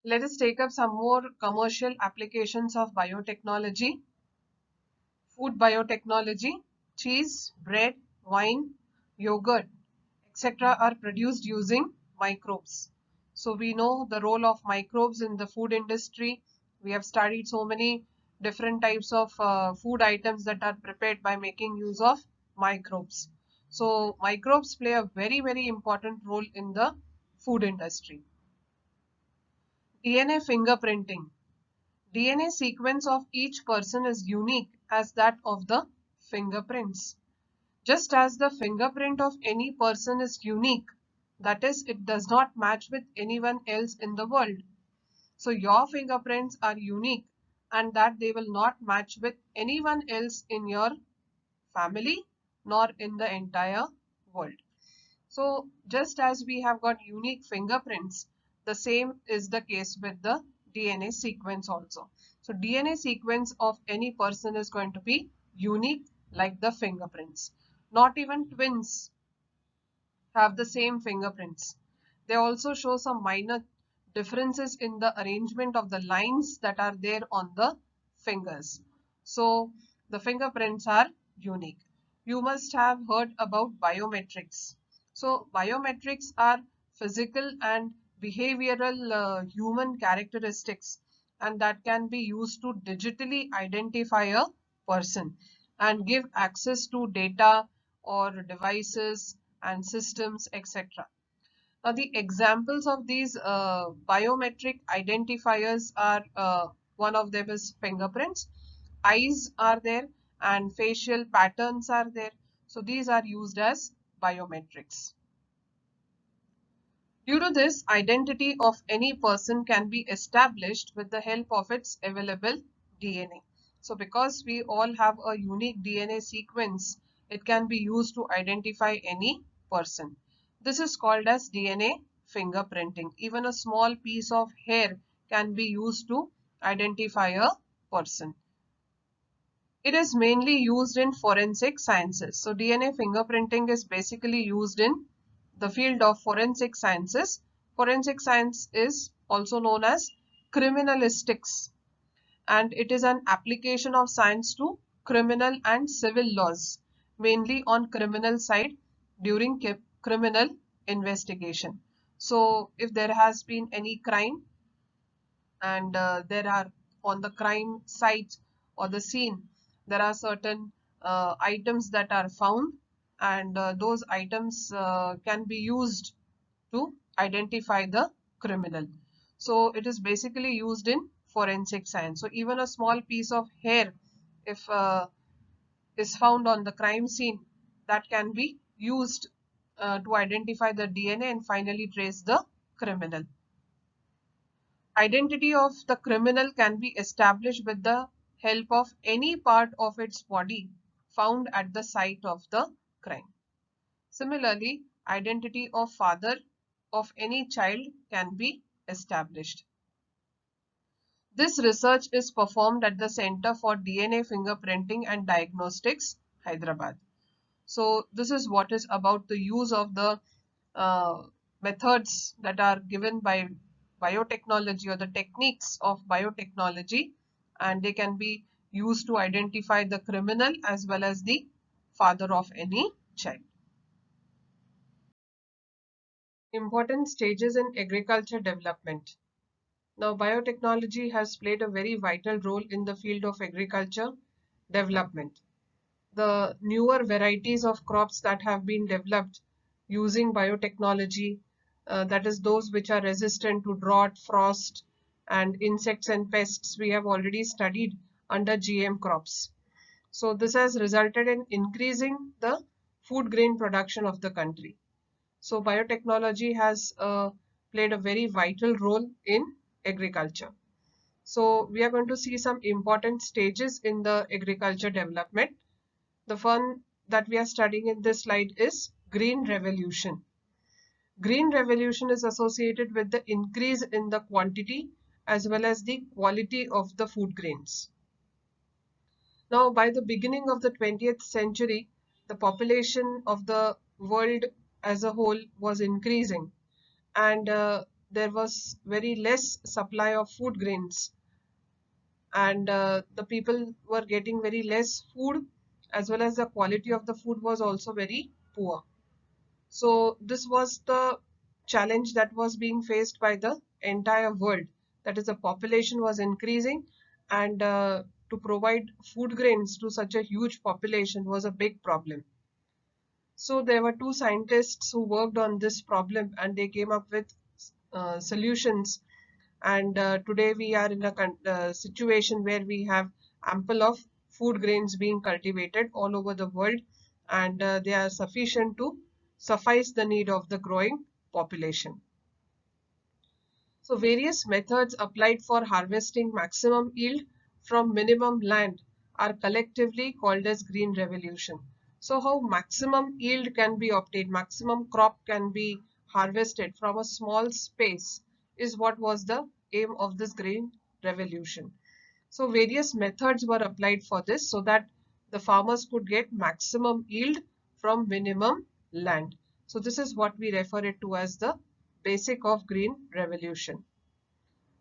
Let us take up some more commercial applications of biotechnology. Food biotechnology, cheese, bread, wine, yogurt, etc. are produced using microbes. So we know the role of microbes in the food industry. We have studied so many different types of food items that are prepared by making use of microbes. So microbes play a very important role in the food industry. DNA fingerprinting. DNA sequence of each person is unique as that of the fingerprints. Just as the fingerprint of any person is unique, that is, it does not match with anyone else in the world. So your fingerprints are unique and that they will not match with anyone else in your family nor in the entire world. So just as we have got unique fingerprints, the same is the case with the DNA sequence also. So DNA sequence of any person is going to be unique like the fingerprints. Not even twins have the same fingerprints. They also show some minor differences in the arrangement of the lines that are there on the fingers. So the fingerprints are unique. You must have heard about biometrics. So biometrics are physical and behavioral human characteristics, and that can be used to digitally identify a person and give access to data or devices and systems, etc. Now, the examples of these biometric identifiers are one of them is fingerprints, eyes are there, and facial patterns are there. So, these are used as biometrics. Due to this, identity of any person can be established with the help of its available DNA. So, because we all have a unique DNA sequence, it can be used to identify any person. This is called as DNA fingerprinting. Even a small piece of hair can be used to identify a person. It is mainly used in forensic sciences. So DNA fingerprinting is basically used in the field of forensic sciences. Forensic science is also known as criminalistics, and it is an application of science to criminal and civil laws, mainly on criminal side during criminal investigation. So if there has been any crime and there are on the crime site or the scene, there are certain items that are found, and those items can be used to identify the criminal. So it is basically used in forensic science. So even a small piece of hair, if is found on the crime scene, that can be used to identify the DNA and finally trace the criminal. Identity of the criminal can be established with the help of any part of its body found at the site of the crime. Similarly, identity of father of any child can be established. This research is performed at the Center for DNA Fingerprinting and Diagnostics, Hyderabad. So this is what is about the use of the uh, methods that are given by biotechnology or the techniques of biotechnology, and they can be used to identify the criminal as well as the father of any child. Important stages in agriculture development. Now, biotechnology has played a very vital role in the field of agriculture development. The newer varieties of crops that have been developed using biotechnology, that is those which are resistant to drought, frost, and insects and pests, we have already studied under GM crops. So this has resulted in increasing the food grain production of the country. So biotechnology has played a very vital role in agriculture. So we are going to see some important stages in the agriculture development. The one that we are studying in this slide is Green Revolution. Green Revolution is associated with the increase in the quantity as well as the quality of the food grains. Now, by the beginning of the 20th century, the population of the world as a whole was increasing, and there was very less supply of food grains, and the people were getting very less food, as well as the quality of the food was also very poor. So this was the challenge that was being faced by the entire world. That is, the population was increasing, and to provide food grains to such a huge population was a big problem. So there were two scientists who worked on this problem, and they came up with solutions. And today we are in a situation where we have ample of food grains being cultivated all over the world, and they are sufficient to suffice the need of the growing population. So various methods applied for harvesting maximum yield from minimum land are collectively called as green revolution. So how maximum yield can be obtained, maximum crop can be harvested from a small space, is what was the aim of this green revolution. So various methods were applied for this so that the farmers could get maximum yield from minimum land. So this is what we refer it to as the basic of green revolution.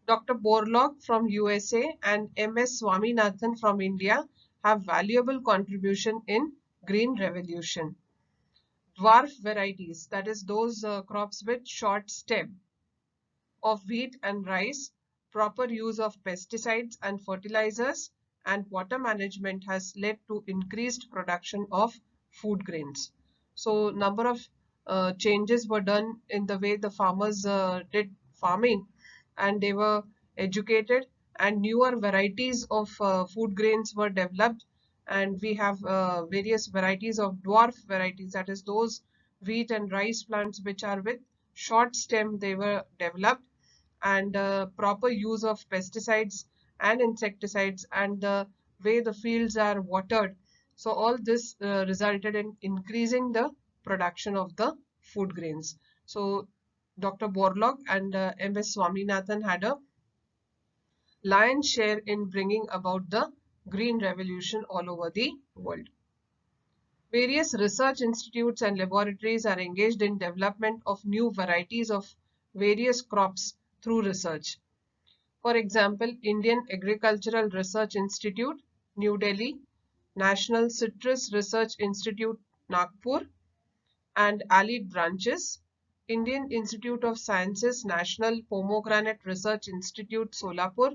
Dr. Borlaug from USA and MS Swaminathan from India have valuable contribution in green revolution. Dwarf varieties, that is those crops with short stem, of wheat and rice, proper use of pesticides and fertilizers, and water management has led to increased production of food grains. So number of changes were done in the way the farmers did farming, and they were educated, and newer varieties of food grains were developed, and we have various varieties of dwarf varieties, that is those wheat and rice plants which are with short stem, they were developed, and proper use of pesticides and insecticides, and the way the fields are watered. So all this resulted in increasing the production of the food grains. So Dr. Borlaug and MS Swaminathan had a lion's share in bringing about the green revolution all over the world. Various research institutes and laboratories are engaged in development of new varieties of various crops through research. For example, Indian Agricultural Research Institute, New Delhi, National Citrus Research Institute, Nagpur, and allied branches, Indian Institute of Sciences, National Pomegranate Research Institute, Solapur,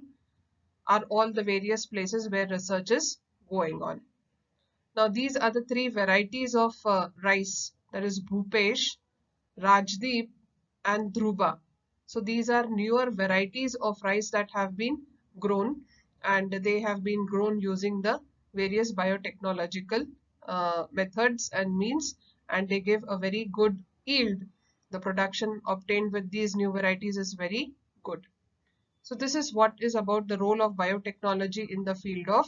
are all the various places where research is going on. Now, these are the three varieties of rice, that is Bhupesh, Rajdeep, and Dhruva. So these are newer varieties of rice that have been grown, and they have been grown using the various biotechnological methods and means, and they give a very good yield. The production obtained with these new varieties is very good. So this is what is about the role of biotechnology in the field of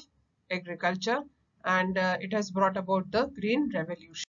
agriculture, and it has brought about the green revolution.